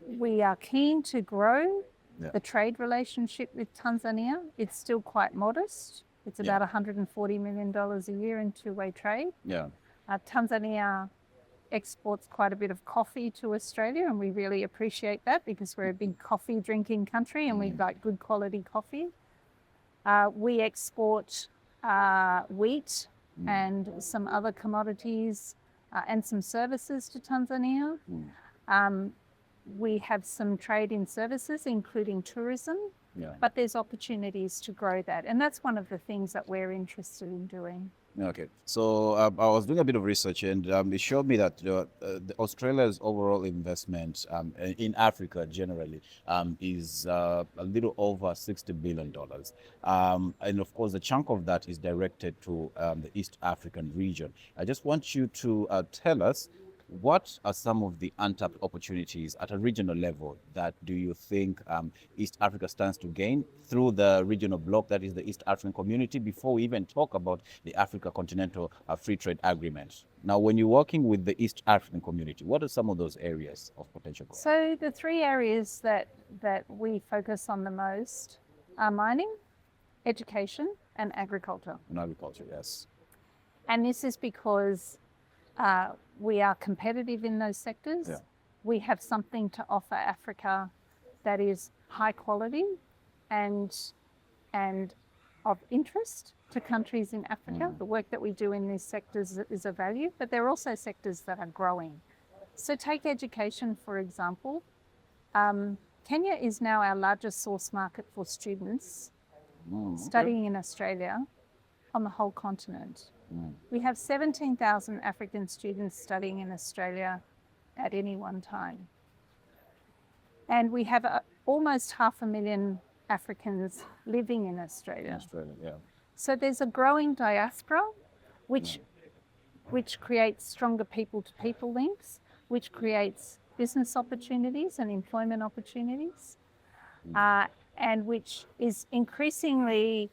We are keen to grow the trade relationship with Tanzania. It's still quite modest. It's about $140 million a year in two-way trade. Tanzania exports quite a bit of coffee to Australia, and we really appreciate that because we're a big coffee drinking country and we like good quality coffee. We export wheat and some other commodities and some services to Tanzania. We have some trade in services, including tourism, but there's opportunities to grow that. And that's one of the things that we're interested in doing. Okay, so I was doing a bit of research, and it showed me that Australia's overall investment in Africa generally is a little over $60 billion. And of course, a chunk of that is directed to the East African region. I just want you to tell us, what are some of the untapped opportunities at a regional level that do you think East Africa stands to gain through the regional bloc that is the East African community, before we even talk about the Africa Continental Free Trade Agreement? Now, when you're working with the East African community, what are some of those areas of potential growth? So the three areas that we focus on the most are mining, education, and agriculture. And agriculture, yes. And this is because we are competitive in those sectors. We have something to offer Africa that is high quality and of interest to countries in Africa. The work that we do in these sectors is of value, but there are also sectors that are growing. So take education, for example. Kenya is now our largest source market for students studying in Australia on the whole continent. We have 17,000 African students studying in Australia at any one time. And we have almost 500,000 Africans living in Australia. So there's a growing diaspora, which creates stronger people-to-people links, which creates business opportunities and employment opportunities, and which is increasingly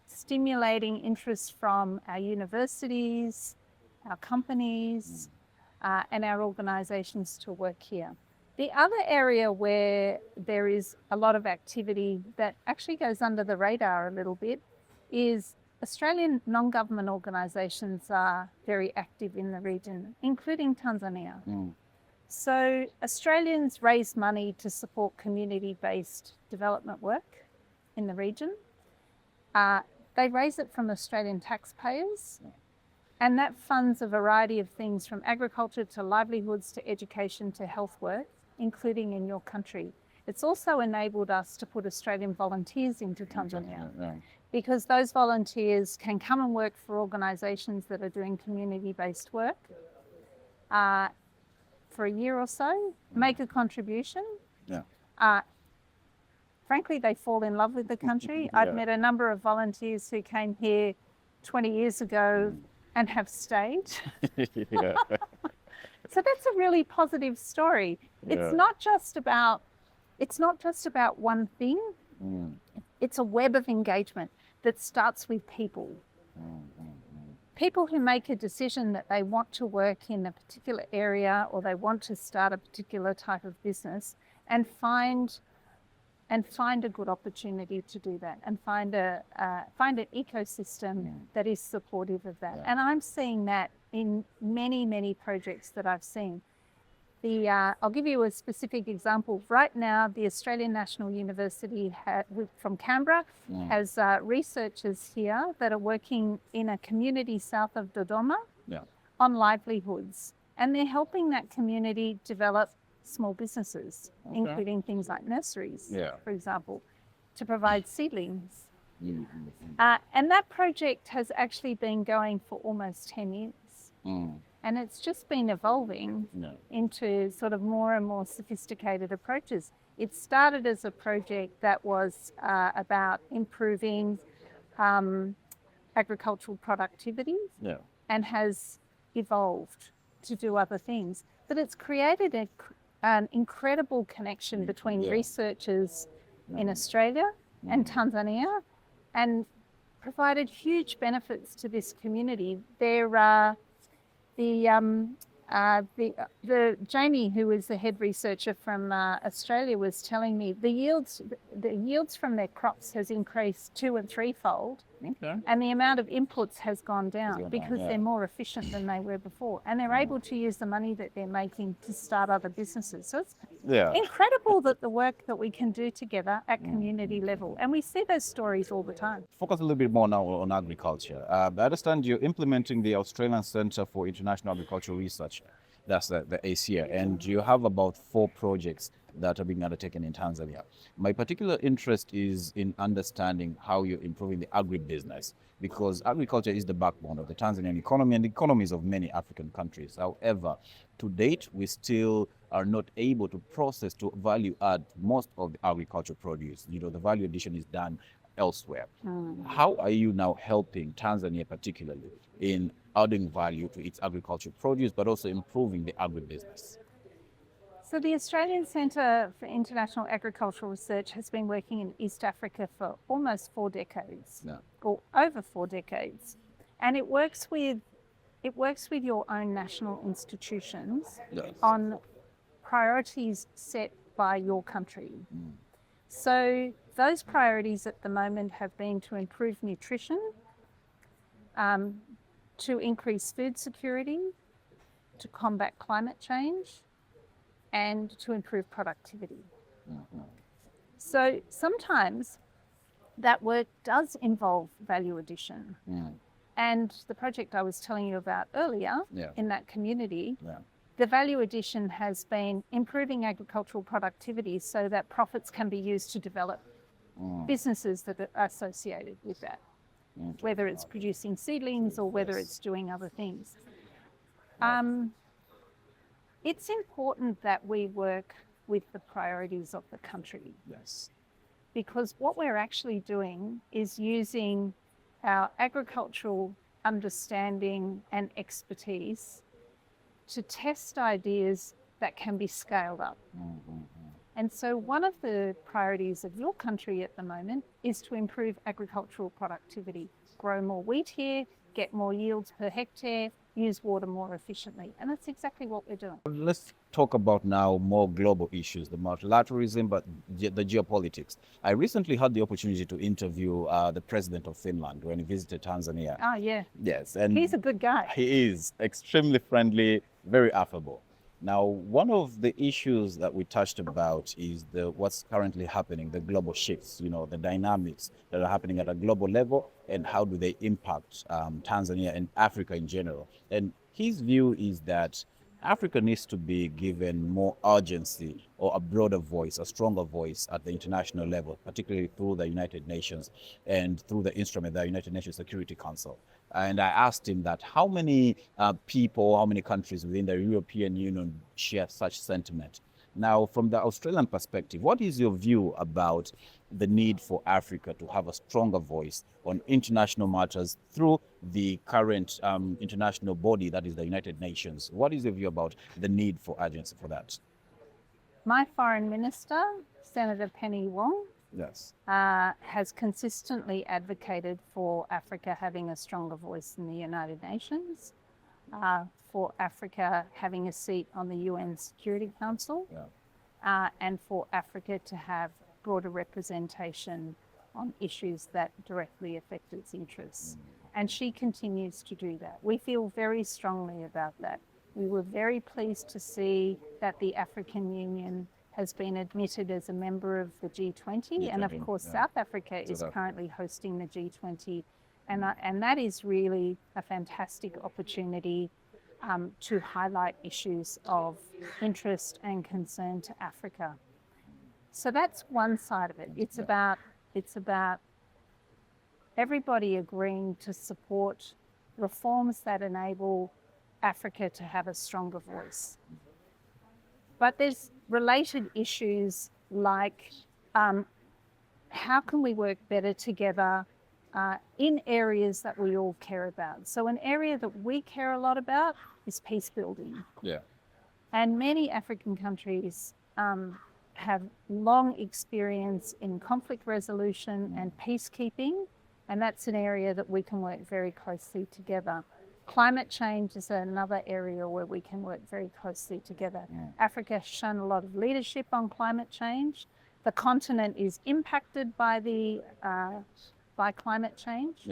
stimulating interest from our universities, our companies, and our organisations to work here. The other area where there is a lot of activity that actually goes under the radar a little bit is Australian non-government organisations are very active in the region, including Tanzania. So Australians raise money to support community-based development work in the region. They raise it from Australian taxpayers, and that funds a variety of things from agriculture to livelihoods to education to health work, including in your country. It's also enabled us to put Australian volunteers into Tanzania because those volunteers can come and work for organisations that are doing community-based work for a year or so, make a contribution. Frankly, they fall in love with the country. I've met a number of volunteers who came here 20 years ago and have stayed. So that's a really positive story. It's not just about one thing. It's a web of engagement that starts with people. People who make a decision that they want to work in a particular area or they want to start a particular type of business and find a good opportunity to do that and find an ecosystem that is supportive of that. And I'm seeing that in many, many projects that I've seen. I'll give you a specific example. Right now, the Australian National University from Canberra has researchers here that are working in a community south of Dodoma on livelihoods. And they're helping that community develop small businesses, including things like nurseries, for example, to provide seedlings. And that project has actually been going for almost 10 years. And it's just been evolving into sort of more and more sophisticated approaches. It started as a project that was about improving agricultural productivity and has evolved to do other things. But it's created an incredible connection between researchers in Australia and Tanzania and provided huge benefits to this community. The Jamie, who was the head researcher from Australia, was telling me the yields from their crops has increased 2 and 3-fold, and the amount of inputs has gone down because they're more efficient than they were before, and they're able to use the money that they're making to start other businesses. So it's incredible that the work that we can do together at community level, and we see those stories all the time. Focus a little bit more now on agriculture. I understand you're implementing the Australian Centre for International Agricultural Research, that's the ACR, and you have about 4 projects that are being undertaken in Tanzania. My particular interest is in understanding how you're improving the agribusiness, because agriculture is the backbone of the Tanzanian economy and the economies of many African countries. However, to date, we still are not able to process, to value add most of the agricultural produce. The value addition is done elsewhere. How are you now helping Tanzania particularly in adding value to its agricultural produce, but also improving the agribusiness? So the Australian Centre for International Agricultural Research has been working in East Africa for almost 4 decades, or over 4 decades, and it works with your own national institutions on priorities set by your country. So those priorities at the moment have been to improve nutrition, to increase food security, to combat climate change, and to improve productivity. So sometimes that work does involve value addition. And the project I was telling you about earlier in that community, the value addition has been improving agricultural productivity so that profits can be used to develop businesses that are associated with that, whether it's producing seedlings or whether it's doing other things. It's important that we work with the priorities of the country. Because what we're actually doing is using our agricultural understanding and expertise to test ideas that can be scaled up. And so one of the priorities of your country at the moment is to improve agricultural productivity, grow more wheat here, get more yields per hectare, use water more efficiently. And that's exactly what we're doing. Let's talk about now more global issues, the multilateralism, but the geopolitics. I recently had the opportunity to interview the president of Finland when he visited Tanzania. Oh, yeah. Yes. And he's a good guy. He is extremely friendly, very affable. Now, one of the issues that we touched about is what's currently happening, the global shifts, the dynamics that are happening at a global level, and how do they impact Tanzania and Africa in general. And his view is that Africa needs to be given more urgency or a broader voice, a stronger voice at the international level, particularly through the United Nations and through the instrument, the United Nations Security Council. And I asked him that how many people, how many countries within the European Union share such sentiment. Now, from the Australian perspective, what is your view about the need for Africa to have a stronger voice on international matters through the current international body, that is the United Nations? What is your view about the need for urgency for that? My foreign minister, Senator Penny Wong, has consistently advocated for Africa having a stronger voice in the United Nations, for Africa having a seat on the UN Security Council, and for Africa to have broader representation on issues that directly affect its interests. And she continues to do that. We feel very strongly about that. We were very pleased to see that the African Union has been admitted as a member of the G20, and of course South Africa is currently hosting the G20, and that is really a fantastic opportunity to highlight issues of interest and concern to Africa. So that's one side of it. It's about everybody agreeing to support reforms that enable Africa to have a stronger voice. But there's related issues like how can we work better together in areas that we all care about. So an area that we care a lot about is peace building. And many African countries have long experience in conflict resolution and peacekeeping, and that's an area that we can work very closely together. Climate change is another area where we can work very closely together. Africa has shown a lot of leadership on climate change. The continent is impacted by by climate change.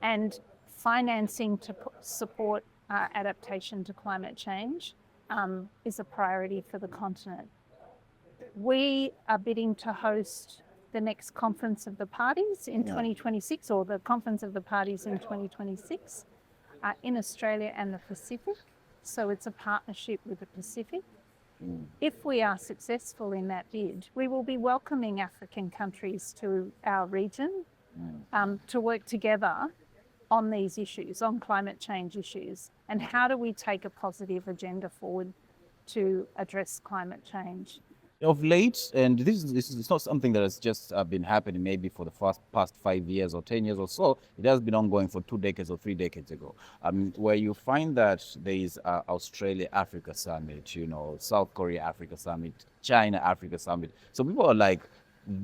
And financing to support adaptation to climate change is a priority for the continent. We are bidding to host the next Conference of the Parties in 2026, or the Conference of the Parties in 2026, in Australia and the Pacific. So it's a partnership with the Pacific. If we are successful in that bid, we will be welcoming African countries to our region to work together on these issues, on climate change issues, and how do we take a positive agenda forward to address climate change. Of late, and this is not something that has just been happening maybe for the past 5 years or 10 years or so. It has been ongoing for 2 decades or 3 decades ago, where you find that there is Australia-Africa Summit, South Korea-Africa Summit, China-Africa Summit. So people are like,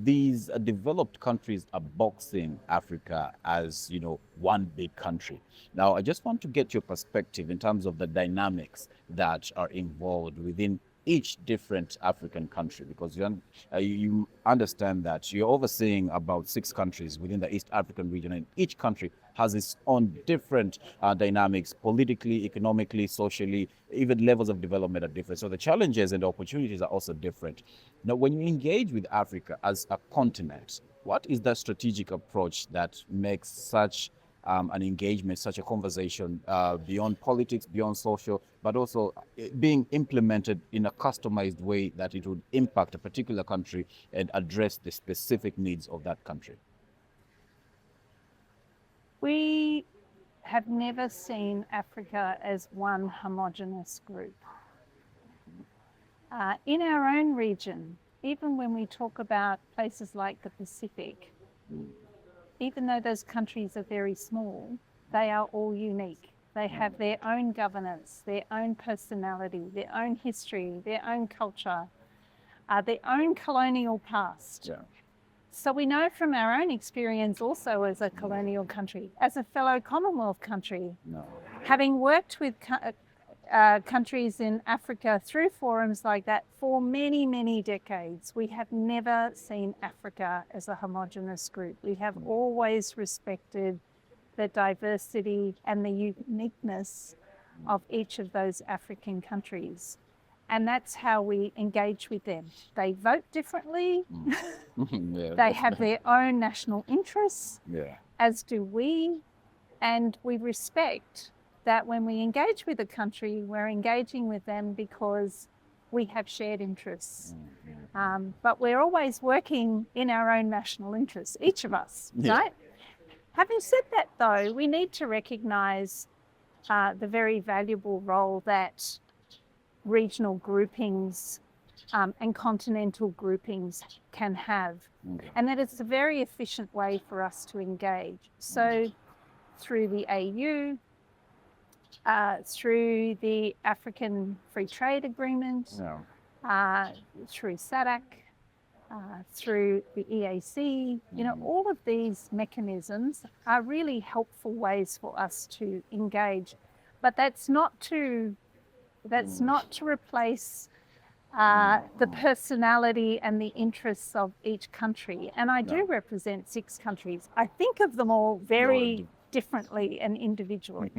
these developed countries are boxing Africa as, one big country. Now, I just want to get your perspective in terms of the dynamics that are involved within each different African country, because you understand that you're overseeing about 6 countries within the East African region, and each country has its own different dynamics, politically, economically, socially, even levels of development are different. So the challenges and the opportunities are also different. Now, when you engage with Africa as a continent, what is that strategic approach that makes such an engagement, such a conversation beyond politics, beyond social, but also being implemented in a customized way that it would impact a particular country and address the specific needs of that country? We have never seen Africa as one homogenous group. In our own region, even when we talk about places like the Pacific, even though those countries are very small, they are all unique. They have their own governance, their own personality, their own history, their own culture, their own colonial past. So we know from our own experience also as a colonial country, as a fellow Commonwealth country, having worked with countries in Africa through forums like that for many, many decades, we have never seen Africa as a homogenous group. We have always respected the diversity and the uniqueness of each of those African countries. And that's how we engage with them. They vote differently. They have their own national interests, as do we. And we respect that when we engage with a country, we're engaging with them because we have shared interests. But we're always working in our own national interests, each of us, right? Having said that, though, we need to recognise the very valuable role that regional groupings and continental groupings can have, and that it's a very efficient way for us to engage. So through the AU, through the African Free Trade Agreement, through SADC, through the EAC, all of these mechanisms are really helpful ways for us to engage. But that's not to replace the personality and the interests of each country. And I do represent 6 countries. I think of them all very differently and individually.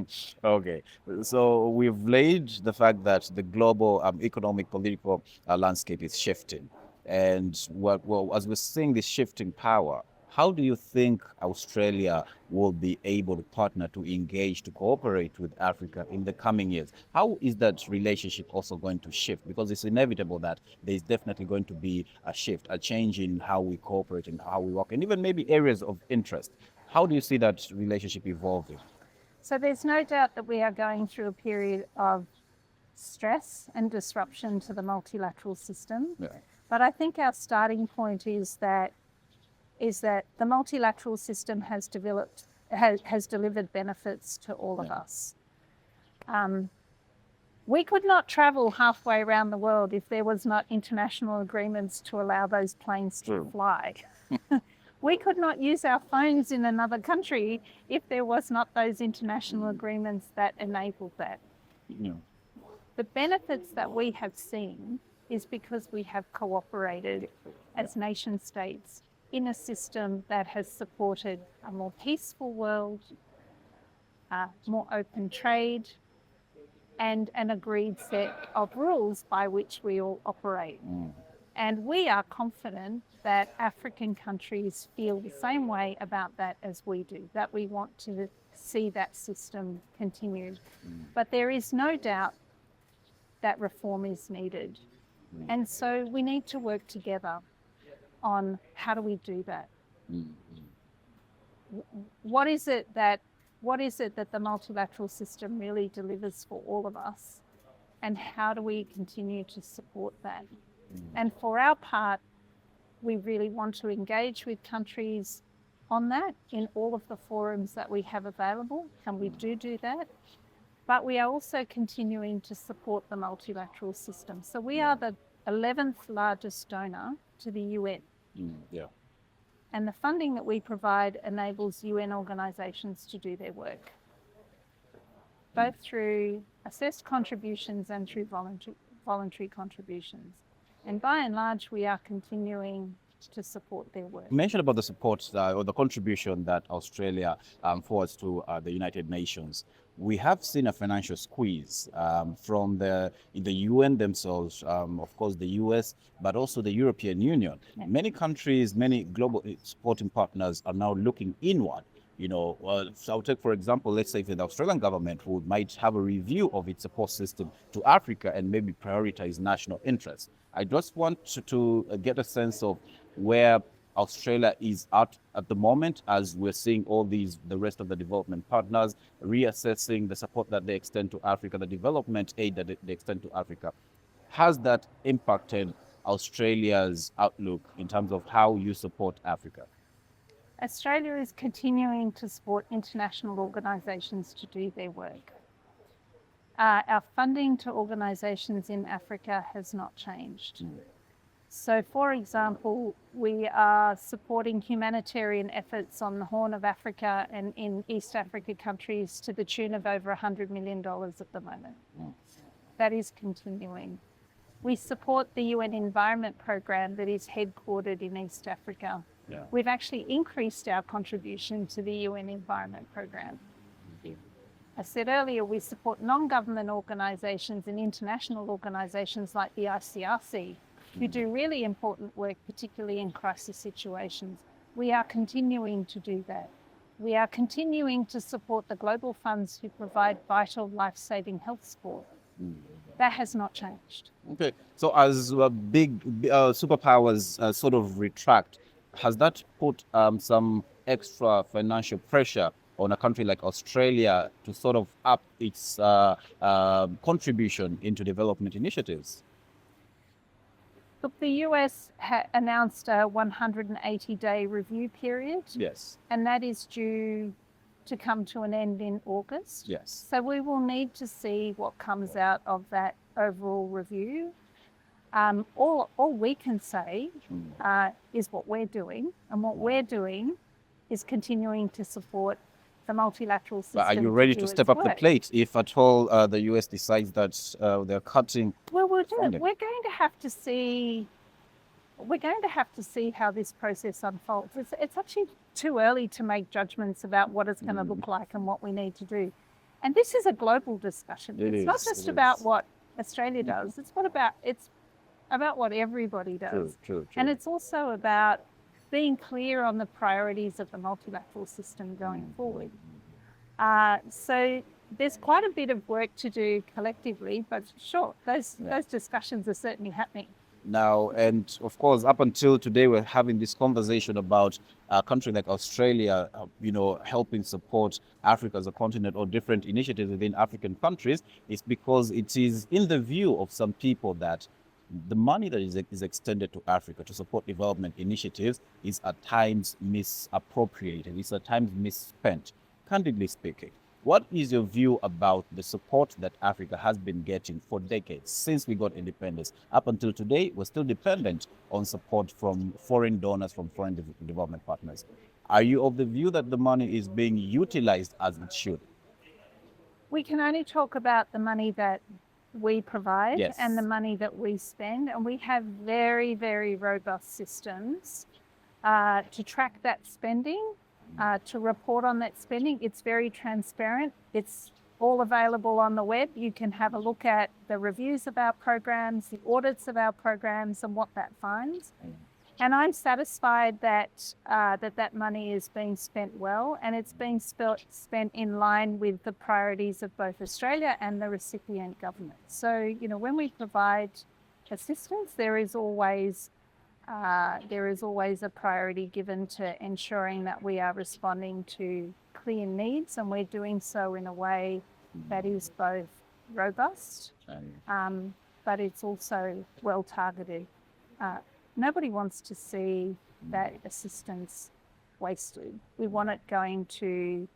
Okay, so we've laid the fact that the global economic, political landscape is shifting. And as we're seeing this shifting power, how do you think Australia will be able to partner, to engage, to cooperate with Africa in the coming years? How is that relationship also going to shift? Because it's inevitable that there's definitely going to be a shift, a change in how we cooperate and how we work, and even maybe areas of interest. How do you see that relationship evolving? So there's no doubt that we are going through a period of stress and disruption to the multilateral system. But I think our starting point is that the multilateral system has delivered benefits to all of us. We could not travel halfway around the world if there was not international agreements to allow those planes to fly. We could not use our phones in another country if there was not those international agreements that enabled that. Yeah. The benefits that we have seen is because we have cooperated as nation states in a system that has supported a more peaceful world, more open trade, and an agreed set of rules by which we all operate. And we are confident that African countries feel the same way about that as we do, that we want to see that system continued. But there is no doubt that reform is needed. And so we need to work together on how do we do that? What is it that the multilateral system really delivers for all of us? And how do we continue to support that? And for our part, we really want to engage with countries on that in all of the forums that we have available, and we do that. But we are also continuing to support the multilateral system. So we are the 11th largest donor to the UN. And the funding that we provide enables UN organisations to do their work, both through assessed contributions and through voluntary contributions. And by and large, we are continuing to support their work. You mentioned about the support or the contribution that Australia forwards to the United Nations. We have seen a financial squeeze from the UN themselves, of course the US, but also the European Union. Yeah. Many countries, many global supporting partners are now looking inward. So I'll take, for example, let's say the Australian government who might have a review of its support system to Africa and maybe prioritize national interests. I just want to get a sense of where Australia is at the moment, as we're seeing all the rest of the development partners reassessing the support that they extend to Africa, the development aid that they extend to Africa. Has that impacted Australia's outlook in terms of how you support Africa? Australia is continuing to support international organisations to do their work. Our funding to organisations in Africa has not changed. So, for example, we are supporting humanitarian efforts on the Horn of Africa and in East Africa countries to the tune of over $100 million at the moment. That is continuing. We support the UN Environment Programme that is headquartered in East Africa. Yeah. We've actually increased our contribution to the UN Environment Programme. I said earlier, we support non-government organisations and international organisations like the ICRC, who do really important work, particularly in crisis situations. We are continuing to do that. We are continuing to support the global funds who provide vital life-saving health support. That has not changed. Okay, so as big superpowers sort of retract, has that put some extra financial pressure on a country like Australia to sort of up its contribution into development initiatives? Look, the US announced a 180-day review period. Yes. And that is due to come to an end in August. Yes. So we will need to see what comes out of that overall review. All we can say is what we're doing, and what we're doing is continuing to support the multilateral system. But are you ready to step up the plate if at all the US decides that they're cutting? Well, we're going to have to see. We're going to have to see how this process unfolds. It's actually too early to make judgments about what it's going to look like and what we need to do. And this is a global discussion. It's not just about what Australia does. It's about what everybody does. True. And it's also about being clear on the priorities of the multilateral system going forward. So there's quite a bit of work to do collectively, but sure, those discussions are certainly happening. Now, and of course, up until today, we're having this conversation about a country like Australia, helping support Africa as a continent or different initiatives within African countries. It's because it is in the view of some people that the money that is extended to Africa to support development initiatives is at times misappropriated. It's at times misspent, candidly speaking. What is your view about the support that Africa has been getting for decades since we got independence? Up until today, we're still dependent on support from foreign donors, from foreign development partners. Are you of the view that the money is being utilized as it should? We can only talk about the money that we provide Yes. and the money that we spend, and we have very, very robust systems to track that spending, to report on that spending. It's very transparent. It's all available on the web. You can have a look at the reviews of our programs, the audits of our programs, and what that finds. And I'm satisfied that that money is being spent well, and it's being spent in line with the priorities of both Australia and the recipient government. So, you know, when we provide assistance, there is always a priority given to ensuring that we are responding to clear needs, and we're doing so in a way that is both robust, but it's also well targeted. Nobody wants to see that assistance wasted. We want it going to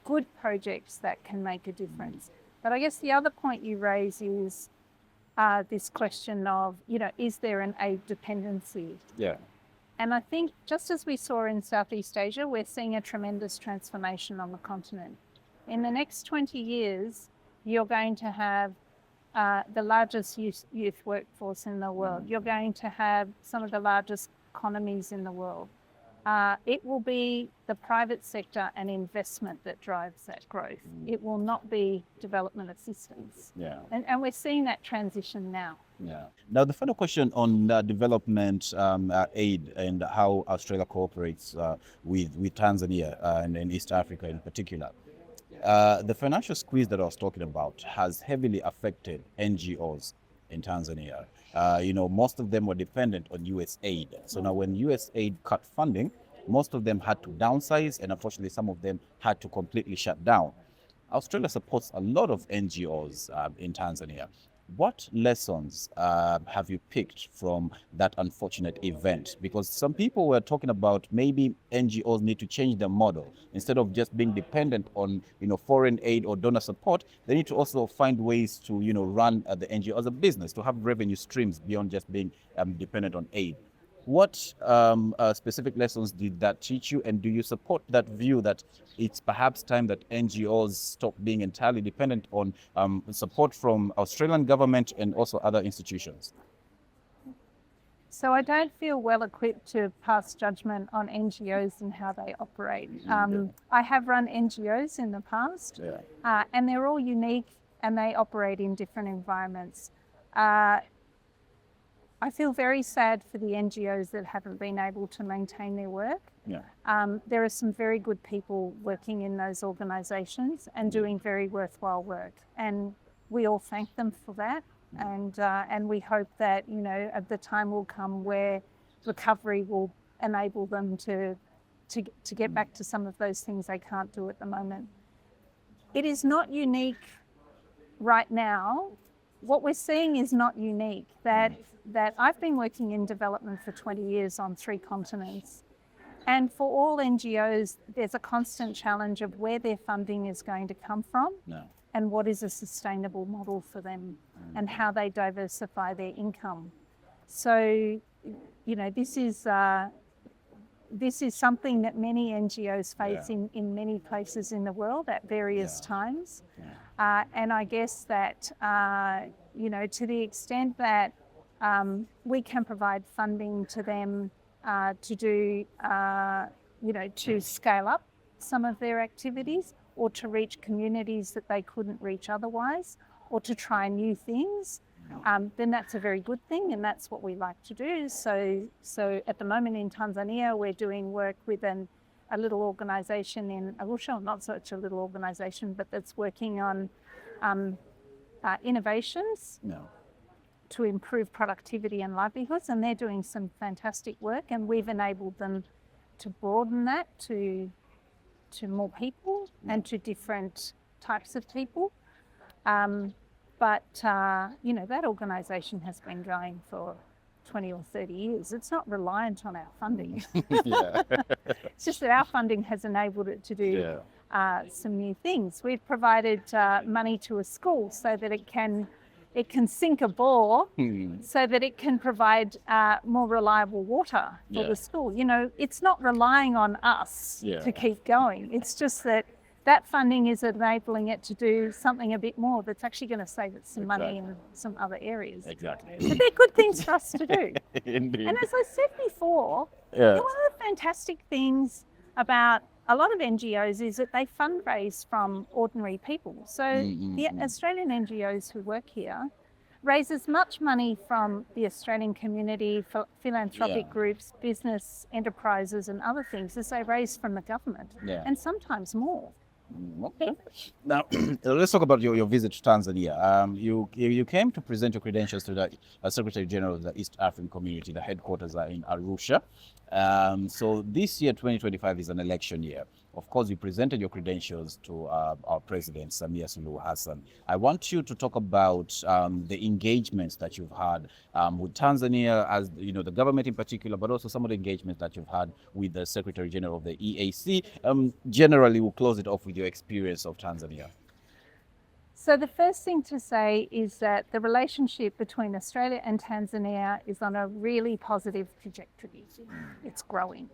good projects that can make a difference. But I guess the other point you raise is this question of, you know, is there an aid dependency? Yeah. And I think just as we saw in Southeast Asia, we're seeing a tremendous transformation on the continent. In the next 20 years, you're going to have the largest youth workforce in the world. You're going to have some of the largest economies in the world. It will be the private sector and investment that drives that growth. It will not be development assistance. Yeah. And we're seeing that transition now. Yeah. Now, the final question on development aid and how Australia cooperates with Tanzania and East Africa in particular. The financial squeeze that I was talking about has heavily affected NGOs in Tanzania. You know, most of them were dependent on US aid. So now when US aid cut funding, most of them had to downsize, and unfortunately some of them had to completely shut down. Australia supports a lot of NGOs in Tanzania. What lessons have you picked from that unfortunate event? Because some people were talking about maybe NGOs need to change their model. Instead of just being dependent on, you know, foreign aid or donor support, they need to also find ways to, you know, run the NGO as a business, to have revenue streams beyond just being dependent on aid. What specific lessons did that teach you, and do you support that view that it's perhaps time that NGOs stop being entirely dependent on support from Australian government and also other institutions? So I don't feel well equipped to pass judgment on NGOs and how they operate. I have run NGOs in the past, and they're all unique and they operate in different environments. I feel very sad for the NGOs that haven't been able to maintain their work. There are some very good people working in those organisations and doing very worthwhile work, and we all thank them for that. And we hope that, you know, the time will come where recovery will enable them to get back to some of those things they can't do at the moment. It is not unique right now. What we're seeing is not unique. That I've been working in development for 20 years on 3 continents. And for all NGOs, there's a constant challenge of where their funding is going to come from and what is a sustainable model for them and how they diversify their income. So, you know, this is something that many NGOs face in many places in the world at various times. And I guess that, you know, to the extent that we can provide funding to them to do, you know, to scale up some of their activities or to reach communities that they couldn't reach otherwise, or to try new things, then that's a very good thing, and that's what we like to do. So at the moment in Tanzania, we're doing work with a little organisation in Arusha, not such a little organisation, but that's working on innovations to improve productivity and livelihoods, and they're doing some fantastic work, and we've enabled them to broaden that to more people and to different types of people. But you know, that organisation has been going for 20 or 30 years. It's not reliant on our funding. It's just that our funding has enabled it to do some new things. We've provided money to a school so that it can sink a bore so that it can provide more reliable water for the school. You know, it's not relying on us to keep going. It's just that funding is enabling it to do something a bit more that's actually going to save it some money in some other areas. Exactly. So they're good things for us to do. Indeed. And as I said before, one of the fantastic things about a lot of NGOs is that they fundraise from ordinary people. So the Australian NGOs who work here raise as much money from the Australian community, philanthropic groups, business enterprises and other things as they raise from the government, and sometimes more. Okay. Now, let's talk about your visit to Tanzania. You came to present your credentials to the Secretary General of the East African Community. The headquarters are in Arusha. So this year, 2025, is an election year. Of course, you presented your credentials to our President, Samia Suluhu Hassan. I want you to talk about the engagements that you've had with Tanzania, as you know, the government in particular, but also some of the engagements that you've had with the Secretary General of the EAC. Generally, we'll close it off with your experience of Tanzania. So the first thing to say is that the relationship between Australia and Tanzania is on a really positive trajectory. It's growing.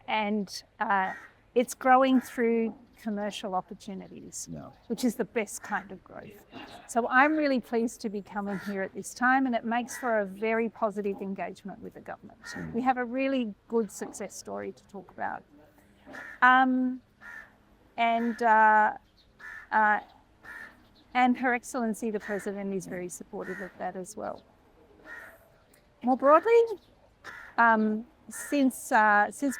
And it's growing through commercial opportunities, which is the best kind of growth. So I'm really pleased to be coming here at this time, and it makes for a very positive engagement with the government. We have a really good success story to talk about. And Her Excellency the President is very supportive of that as well. More broadly, since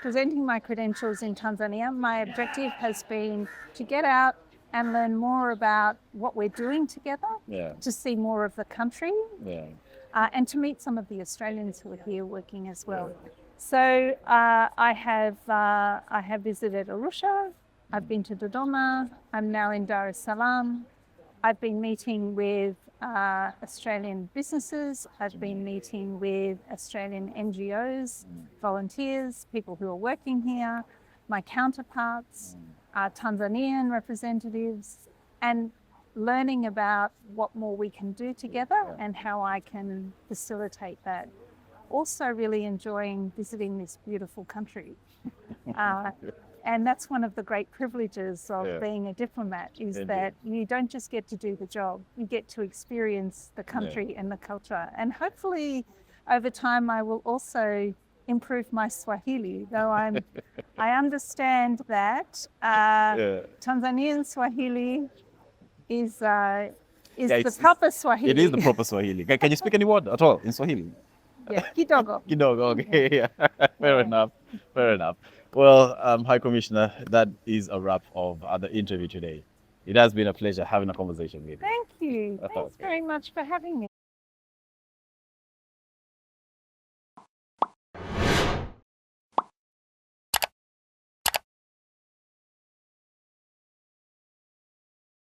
presenting my credentials in Tanzania, my objective has been to get out and learn more about what we're doing together, to see more of the country, and to meet some of the Australians who are here working as well. So I have visited Arusha, I've been to Dodoma, I'm now in Dar es Salaam. I've been meeting with Australian businesses, I've been meeting with Australian NGOs, volunteers, people who are working here, my counterparts, Tanzanian representatives, and learning about what more we can do together and how I can facilitate that. Also really enjoying visiting this beautiful country. And that's one of the great privileges of being a diplomat, is that you don't just get to do the job, you get to experience the country and the culture. And hopefully over time I will also improve my Swahili, though I understand that Tanzanian Swahili is the proper Swahili. It is the proper Swahili. Can you speak any word at all in Swahili? Yeah, kidogo. Kidogo, okay. Fair enough. Fair enough. Well, High Commissioner, that is a wrap of the interview today. It has been a pleasure having a conversation with you. Thank you. Thanks very much for having me.